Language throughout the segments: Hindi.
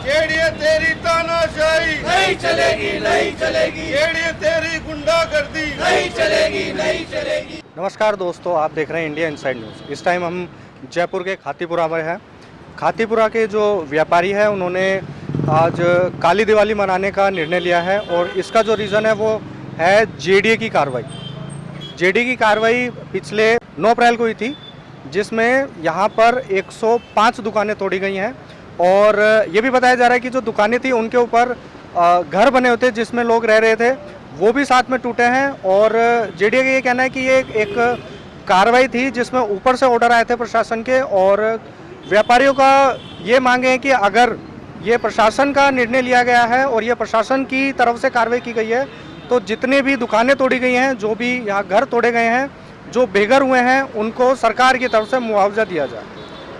जेडीए तेरी तानाशाही नहीं चलेगी, नहीं चलेगी, जेडीए तेरी गुंडागर्दी नहीं चलेगी, नहीं चलेगी। नमस्कार दोस्तों, आप देख रहे हैं इंडिया इनसाइड न्यूज़। इस टाइम हम जयपुर के खातीपुरा में हैं। खातीपुरा के जो व्यापारी हैं उन्होंने आज काली दिवाली मनाने का निर्णय लिया है और इसका जो रीज़न है वो है जेडीए की कार्रवाई। जेडीए की कार्रवाई पिछले 9 अप्रैल को हुई थी, जिसमें यहाँ पर 105 दुकानें तोड़ी गई हैं और ये भी बताया जा रहा है कि जो दुकानें थी उनके ऊपर घर बने होते जिसमें लोग रह रहे थे, वो भी साथ में टूटे हैं। और जेडीए का ये कहना है कि ये एक कार्रवाई थी जिसमें ऊपर से ऑर्डर आए थे प्रशासन के, और व्यापारियों का ये मांगे है कि अगर ये प्रशासन का निर्णय लिया गया है और ये प्रशासन की तरफ से कार्रवाई की गई है तो जितने भी दुकानें तोड़ी गई हैं, जो भी यहाँ घर तोड़े गए हैं, जो बेघर हुए हैं, उनको सरकार की तरफ से मुआवजा दिया जाए।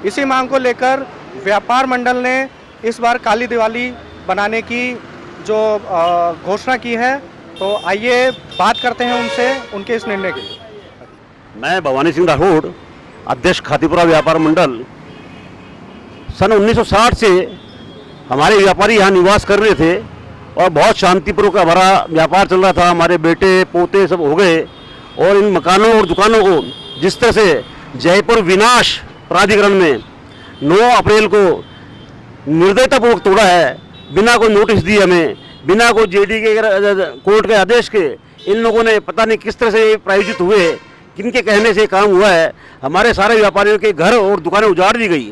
इसी मांग को लेकर व्यापार मंडल ने इस बार काली दिवाली बनाने की जो घोषणा की है, तो आइए बात करते हैं उनसे उनके इस निर्णय के लिए। मैं भवानी सिंह राठौड़, अध्यक्ष खातीपुरा व्यापार मंडल। सन 1960 से हमारे व्यापारी यहाँ निवास कर रहे थे और बहुत शांतिपूर्वक हमारा व्यापार चल रहा था। हमारे बेटे पोते सब हो गए और इन मकानों और दुकानों को जिस तरह से जयपुर विनाश प्राधिकरण में 9 अप्रैल को निर्दयतापूर्वक तोड़ा है, बिना कोई नोटिस दिए, हमें बिना कोई जेडी के कोर्ट के आदेश के, इन लोगों ने पता नहीं किस तरह से प्रायोजित हुए, किनके कहने से काम हुआ है। हमारे सारे व्यापारियों के घर और दुकानें उजाड़ दी गई,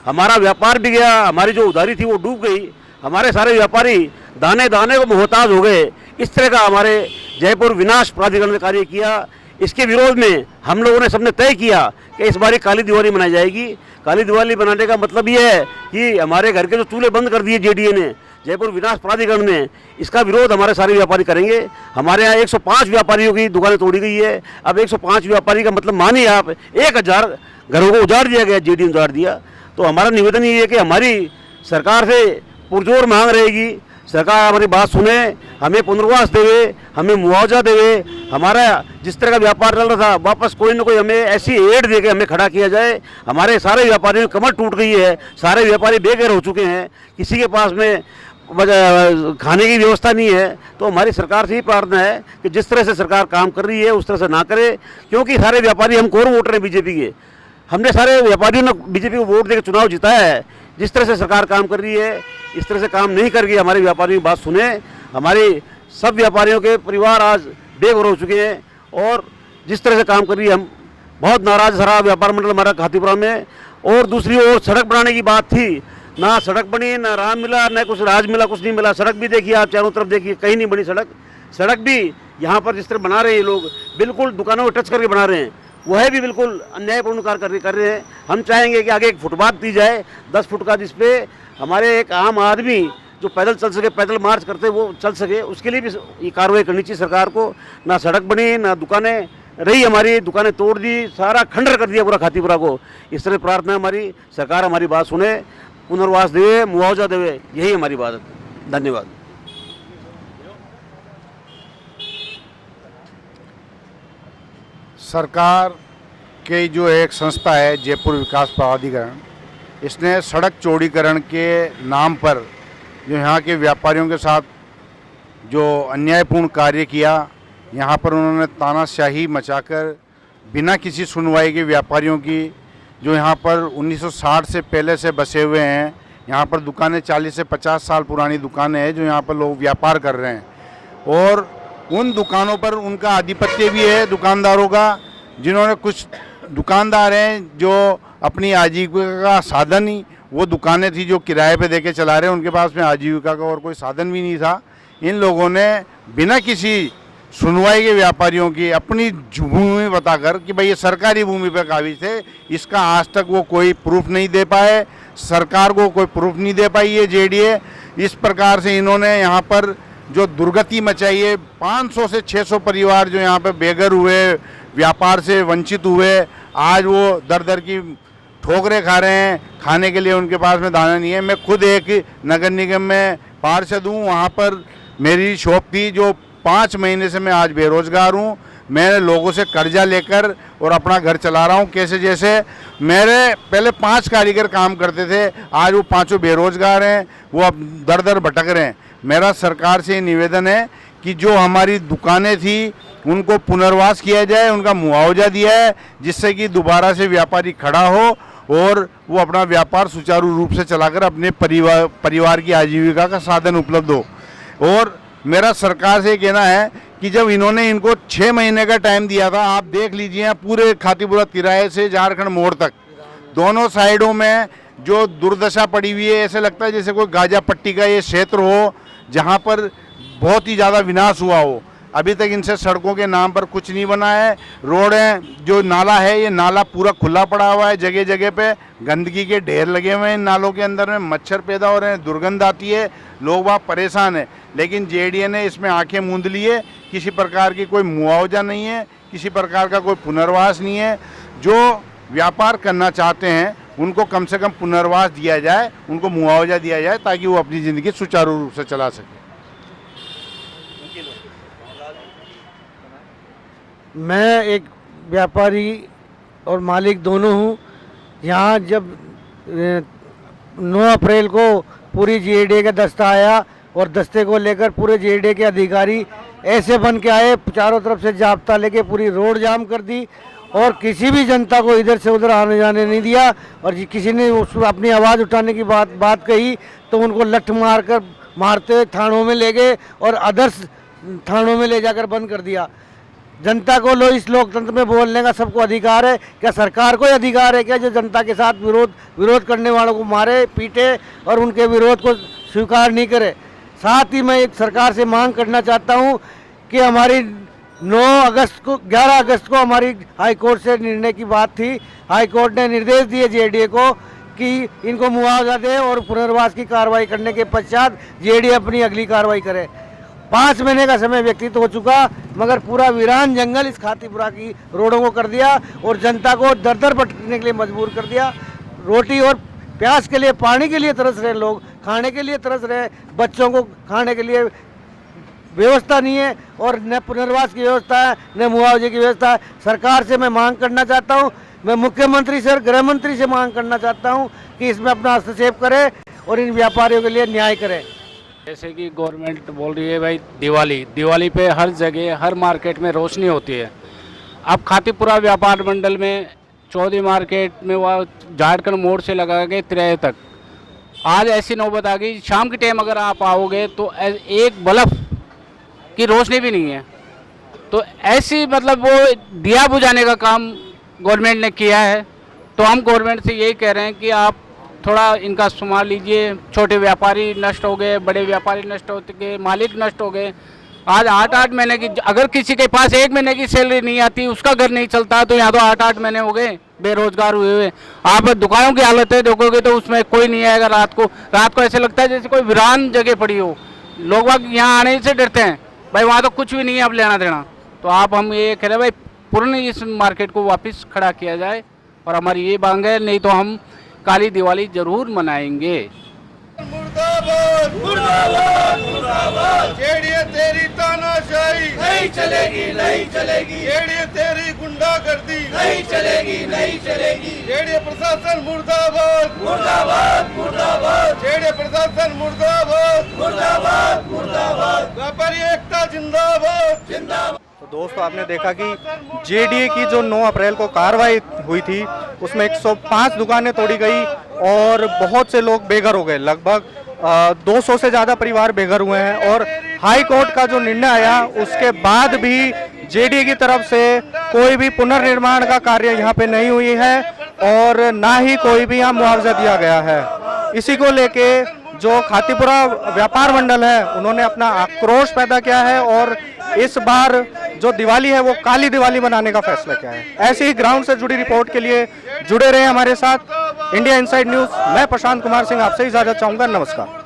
हमारा व्यापार भी गया, हमारी जो उधारी थी वो डूब गई, हमारे सारे व्यापारी दाने दाने को मोहताज हो गए। इस तरह का हमारे जयपुर विनाश प्राधिकरण ने कार्य किया। इसके विरोध में हम लोगों ने सबने तय किया कि इस बार काली दिवाली मनाई जाएगी। काली दिवाली मनाने का मतलब ये है कि हमारे घर के जो चूल्हे बंद कर दिए जेडीए ने, जयपुर विनाश प्राधिकरण ने, इसका विरोध हमारे सारे व्यापारी करेंगे। हमारे यहाँ 105 व्यापारियों की दुकानें तोड़ी गई है। अब 105 व्यापारी का मतलब मानिए आप 1000 घरों को उजाड़ दिया गया, जेडीए ने उजाड़ दिया। तो हमारा निवेदन ये है कि हमारी सरकार से पुरजोर मांग रहेगी, सरकार हमारी बात सुने, हमें पुनर्वास देवे, हमें मुआवजा देवे। हमारा जिस तरह का व्यापार चल रहा था वापस कोई ना कोई हमें ऐसी एड दे के हमें खड़ा किया जाए। हमारे सारे व्यापारियों की कमर टूट गई है, सारे व्यापारी बेघर हो चुके हैं, किसी के पास में खाने की व्यवस्था नहीं है। तो हमारी सरकार से ही प्रार्थना है कि जिस तरह से सरकार काम कर रही है उस तरह से ना करे, क्योंकि सारे व्यापारी हम कोर वोटर हैं बीजेपी के। हमने सारे व्यापारियों ने बीजेपी को वोट देकर चुनाव जिताया है। जिस तरह से सरकार काम कर रही है इस तरह से काम नहीं कर रही है। हमारे व्यापारियों की बात सुने। हमारे सब व्यापारियों के परिवार आज बेघर हो चुके हैं और जिस तरह से काम कर रही है हम बहुत नाराज सारा व्यापार मंडल हमारा खातीपुरा में। और दूसरी ओर सड़क बनाने की बात थी, ना सड़क बनी, ना राम मिला, ना कुछ राज मिला, कुछ नहीं मिला। सड़क भी देखिए आप, चारों तरफ देखिए, कहीं नहीं बनी सड़क। सड़क भी यहाँ पर जिस तरह बना रहे हैं लोग, बिल्कुल दुकानों को टच करके बना रहे हैं, वह भी बिल्कुल अन्यायपूर्ण कार्य कर रहे हैं। हम चाहेंगे कि आगे एक फुटपाथ दी जाए 10 फुट का, जिसपे हमारे एक आम आदमी जो पैदल चल सके, पैदल मार्च करते वो चल सके, उसके लिए भी ये कार्रवाई करनी चाहिए सरकार को। ना सड़क बनी, ना दुकानें रही, हमारी दुकानें तोड़ दी, सारा खंडर कर दिया पूरा खातीपुरा को। इस तरह प्रार्थना है हमारी, सरकार हमारी बात सुने, पुनर्वास देवे, मुआवजा देवे, यही हमारी बात है। धन्यवाद। सरकार के जो एक संस्था है जयपुर विकास प्राधिकरण, इसने सड़क चौड़ीकरण के नाम पर जो यहाँ के व्यापारियों के साथ जो अन्यायपूर्ण कार्य किया, यहाँ पर उन्होंने तानाशाही मचाकर बिना किसी सुनवाई के व्यापारियों की, जो यहाँ पर 1960 से पहले से बसे हुए हैं, यहाँ पर दुकानें 40 से 50 साल पुरानी दुकानें हैं जो यहाँ पर लोग व्यापार कर रहे हैं, और उन दुकानों पर उनका आधिपत्य भी है दुकानदारों का। जिन्होंने कुछ दुकानदार हैं जो अपनी आजीविका का साधन ही वो दुकानें थी जो किराए पे देके चला रहे हैं, उनके पास में आजीविका का और कोई साधन भी नहीं था। इन लोगों ने बिना किसी सुनवाई के व्यापारियों की अपनी भूमि बताकर कि भाई ये सरकारी भूमि पर काबिज थे, इसका आज तक वो कोई प्रूफ नहीं दे पाए, सरकार को कोई प्रूफ नहीं दे पाई है जेडीए। इस प्रकार से इन्होंने यहाँ पर जो दुर्गति मचाई है, 500 से 600 परिवार जो यहाँ पे बेघर हुए, व्यापार से वंचित हुए, आज वो दर दर की ठोकरें खा रहे हैं, खाने के लिए उनके पास में दाना नहीं है। मैं खुद एक नगर निगम में पार्षद हूँ, वहाँ पर मेरी शॉप थी जो 5 महीने से मैं आज बेरोजगार हूँ। मैंने लोगों से कर्जा लेकर और अपना घर चला रहा हूँ। कैसे जैसे मेरे पहले 5 कारीगर काम करते थे, आज वो 5 बेरोजगार हैं, वो अब दर दर भटक रहे हैं। मेरा सरकार से निवेदन है कि जो हमारी दुकानें थी उनको पुनर्वास किया जाए, उनका मुआवजा दिया है, जिससे कि दोबारा से व्यापारी खड़ा हो और वो अपना व्यापार सुचारू रूप से चलाकर अपने परिवार की आजीविका का साधन उपलब्ध हो। और मेरा सरकार से कहना है कि जब इन्होंने इनको 6 महीने का टाइम दिया था, आप देख लीजिए पूरे खातीपुरा तिराहे से झारखंड मोड़ तक दोनों साइडों में जो दुर्दशा पड़ी हुई है, ऐसे लगता है जैसे कोई गाजा पट्टी का ये क्षेत्र हो जहाँ पर बहुत ही ज़्यादा विनाश हुआ हो। अभी तक इनसे सड़कों के नाम पर कुछ नहीं बना है। रोडें, जो नाला है, ये नाला पूरा खुला पड़ा हुआ है, जगह जगह पे गंदगी के ढेर लगे हुए हैं। इन नालों के अंदर में मच्छर पैदा हो रहे हैं, दुर्गंध आती है, लोग वहाँ परेशान हैं। लेकिन जेडीए ने इसमें आंखें मूंद ली है। किसी प्रकार की कोई मुआवजा नहीं है, किसी प्रकार का कोई पुनर्वास नहीं है। जो व्यापार करना चाहते हैं उनको कम से कम पुनर्वास दिया जाए, उनको मुआवजा दिया जाए, ताकि वो अपनी ज़िंदगी सुचारू रूप से चला सके। मैं एक व्यापारी और मालिक दोनों हूँ। यहाँ जब 9 अप्रैल को पूरी जेडीए का दस्ता आया और दस्ते को लेकर पूरे जेडीए के अधिकारी ऐसे बन के आए, चारों तरफ से जाब्ता लेके पूरी रोड जाम कर दी और किसी भी जनता को इधर से उधर आने जाने नहीं दिया। और किसी ने अपनी आवाज़ उठाने की बात कही तो उनको लठ मारते हुए थानों में ले गए और अदर्स थानों में ले जाकर बंद कर दिया। जनता को इस लोकतंत्र में बोलने का सबको अधिकार है। क्या सरकार को अधिकार है क्या जो जनता के साथ विरोध करने वालों को मारे, पीटे और उनके विरोध को स्वीकार नहीं करे? साथ ही मैं एक सरकार से मांग करना चाहता हूं कि हमारी 11 अगस्त को हमारी हाई कोर्ट से निर्णय की बात थी। हाई कोर्ट ने निर्देश दिए जेडीए को कि इनको मुआवजा दे और पुनर्वास की कार्रवाई करने के पश्चात जेडीए अपनी अगली कार्रवाई करे। 5 महीने का समय व्यतीत हो चुका, मगर पूरा वीरान जंगल इस खातीपुरा की रोडों को कर दिया और जनता को दर दर भटकने के लिए मजबूर कर दिया। रोटी और प्यास के लिए, पानी के लिए तरस रहे लोग, खाने के लिए तरस रहे, बच्चों को खाने के लिए व्यवस्था नहीं है और न पुनर्वास की व्यवस्था है, न मुआवजे की व्यवस्था है। सरकार से मैं मांग करना चाहता हूँ, मैं मुख्यमंत्री से और गृह मंत्री से मांग करना चाहता हूँ कि इसमें अपना हस्तक्षेप करें और इन व्यापारियों के लिए न्याय करें। जैसे कि गवर्नमेंट बोल रही है भाई दिवाली पे हर जगह हर मार्केट में रोशनी होती है। अब खातीपुरा व्यापार मंडल में चौधरी मार्केट में वह झारखंड मोड़ से लगा के तिराहे तक आज ऐसी नौबत आ गई, शाम के टाइम अगर आप आओगे तो एक बल्ब की रोशनी भी नहीं है। तो ऐसी मतलब वो दिया बुझाने का काम गवर्नमेंट ने किया है। तो हम गवर्नमेंट से यही कह रहे हैं कि आप थोड़ा इनका संभाल लीजिए। छोटे व्यापारी नष्ट हो गए, बड़े व्यापारी नष्ट हो गए, मालिक नष्ट हो गए। आज 8-8 महीने की, अगर किसी के पास 1 महीने की सैलरी नहीं आती, उसका घर नहीं चलता, तो यहाँ तो 8-8 महीने हो गए बेरोजगार हुए हुए। आप दुकानों की हालतें देखोगे तो उसमें कोई नहीं आएगा। रात को ऐसे लगता है जैसे कोई वीरान जगह पड़ी हो। लोग वहाँ यहाँ आने से डरते हैं, भाई वहाँ तो कुछ भी नहीं है अब लेना देना। तो हम ये कह रहे हैं भाई पूर्ण इस मार्केट को वापस खड़ा किया जाए और हमारी ये मांग है, नहीं तो हम काली दिवाली जरूर मनाएंगे। मुर्दाबाद मुर्दाबाद मुर्दाबाद। जेडीए तेरी तानाशाही नहीं चलेगी, नहीं चलेगी, जेडीए तेरी गुंडागर्दी नहीं चलेगी, नहीं चलेगी। जेडीए प्रशासन मुर्दाबाद मुर्दाबाद मुर्दाबाद जेडीए प्रशासन मुर्दाबाद मुर्दाबाद मुर्दाबाद। व्यापारी एकता जिंदाबाद जिंदाबाद। तो दोस्तों आपने देखा कि जेडीए की जो 9 अप्रैल को कार्रवाई हुई थी उसमें 105 दुकानें तोड़ी गई और बहुत से लोग बेघर हो गए। लगभग 200 से ज़्यादा परिवार बेघर हुए हैं। और हाई कोर्ट का जो निर्णय आया उसके बाद भी जेडीए की तरफ से कोई भी पुनर्निर्माण का कार्य यहाँ पे नहीं हुई है और ना ही कोई भी यहाँ मुआवजा दिया गया है। इसी को लेके जो खातीपुरा व्यापार मंडल है उन्होंने अपना आक्रोश पैदा किया है और इस बार जो दिवाली है वो काली दिवाली मनाने का फैसला किया है। ऐसे ही ग्राउंड से जुड़ी रिपोर्ट के लिए जुड़े रहे हमारे साथ। इंडिया इनसाइड न्यूज़, मैं प्रशांत कुमार सिंह आपसे इजाजत चाहूँगा। नमस्कार।